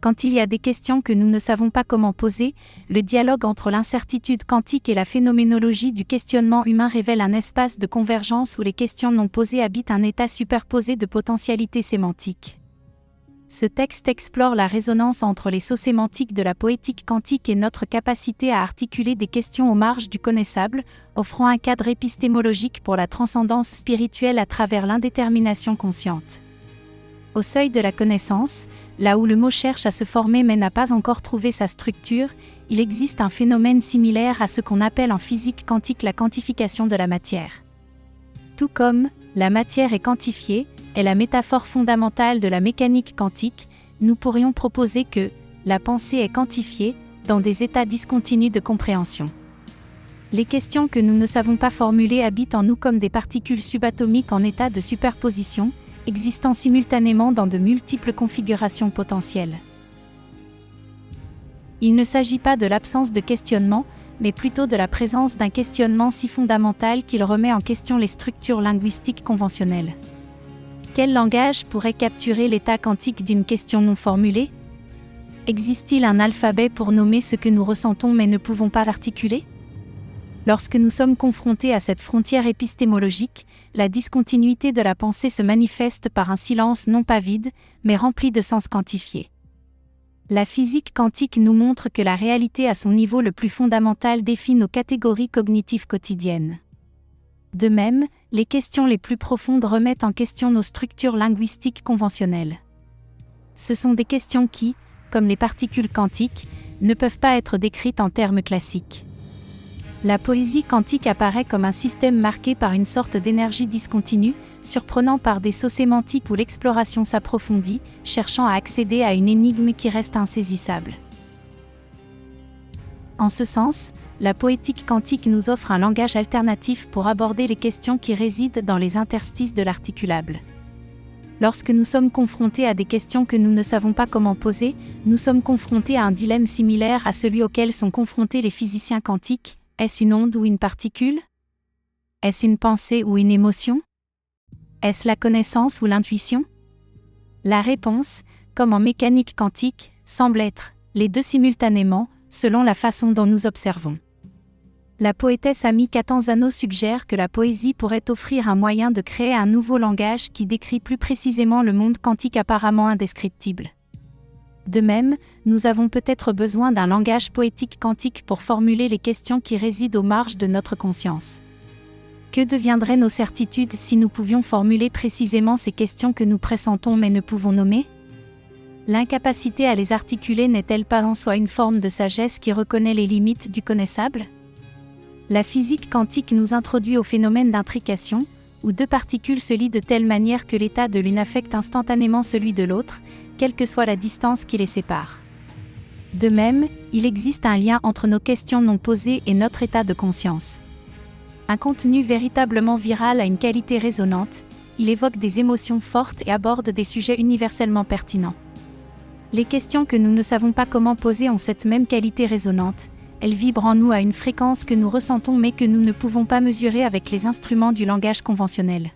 Quand il y a des questions que nous ne savons pas comment poser, le dialogue entre l'incertitude quantique et la phénoménologie du questionnement humain révèle un espace de convergence où les questions non posées habitent un état superposé de potentialité sémantique. Ce texte explore la résonance entre les sauts sémantiques de la poétique quantique et notre capacité à articuler des questions aux marges du connaissable, offrant un cadre épistémologique pour la transcendance spirituelle à travers l'indétermination consciente. Au seuil de la connaissance, là où le mot cherche à se former mais n'a pas encore trouvé sa structure, il existe un phénomène similaire à ce qu'on appelle en physique quantique la quantification de la matière. Tout comme la matière est quantifiée, est la métaphore fondamentale de la mécanique quantique, nous pourrions proposer que la pensée est quantifiée dans des états discontinus de compréhension. Les questions que nous ne savons pas formuler habitent en nous comme des particules subatomiques en état de superposition, existant simultanément dans de multiples configurations potentielles. Il ne s'agit pas de l'absence de questionnement, mais plutôt de la présence d'un questionnement si fondamental qu'il remet en question les structures linguistiques conventionnelles. Quel langage pourrait capturer l'état quantique d'une question non formulée ? Existe-t-il un alphabet pour nommer ce que nous ressentons mais ne pouvons pas articuler ? Lorsque nous sommes confrontés à cette frontière épistémologique, la discontinuité de la pensée se manifeste par un silence non pas vide, mais rempli de sens quantifiés. La physique quantique nous montre que la réalité à son niveau le plus fondamental défie nos catégories cognitives quotidiennes. De même, les questions les plus profondes remettent en question nos structures linguistiques conventionnelles. Ce sont des questions qui, comme les particules quantiques, ne peuvent pas être décrites en termes classiques. La poésie quantique apparaît comme un système marqué par une sorte d'énergie discontinue, surprenant par des sauts sémantiques où l'exploration s'approfondit, cherchant à accéder à une énigme qui reste insaisissable. En ce sens, la poétique quantique nous offre un langage alternatif pour aborder les questions qui résident dans les interstices de l'articulable. Lorsque nous sommes confrontés à des questions que nous ne savons pas comment poser, nous sommes confrontés à un dilemme similaire à celui auquel sont confrontés les physiciens quantiques. Est-ce une onde ou une particule ? Est-ce une pensée ou une émotion ? Est-ce la connaissance ou l'intuition ? La réponse, comme en mécanique quantique, semble être les deux simultanément, selon la façon dont nous observons. La poétesse Amy Catanzaro suggère que la poésie pourrait offrir un moyen de créer un nouveau langage qui décrit plus précisément le monde quantique apparemment indescriptible. De même, nous avons peut-être besoin d'un langage poétique quantique pour formuler les questions qui résident aux marges de notre conscience. Que deviendraient nos certitudes si nous pouvions formuler précisément ces questions que nous pressentons mais ne pouvons nommer ? L'incapacité à les articuler n'est-elle pas en soi une forme de sagesse qui reconnaît les limites du connaissable ? La physique quantique nous introduit au phénomène d'intrication, où deux particules se lient de telle manière que l'état de l'une affecte instantanément celui de l'autre, quelle que soit la distance qui les sépare. De même, il existe un lien entre nos questions non posées et notre état de conscience. Un contenu véritablement viral a une qualité résonante, il évoque des émotions fortes et aborde des sujets universellement pertinents. Les questions que nous ne savons pas comment poser ont cette même qualité résonante, elles vibrent en nous à une fréquence que nous ressentons mais que nous ne pouvons pas mesurer avec les instruments du langage conventionnel.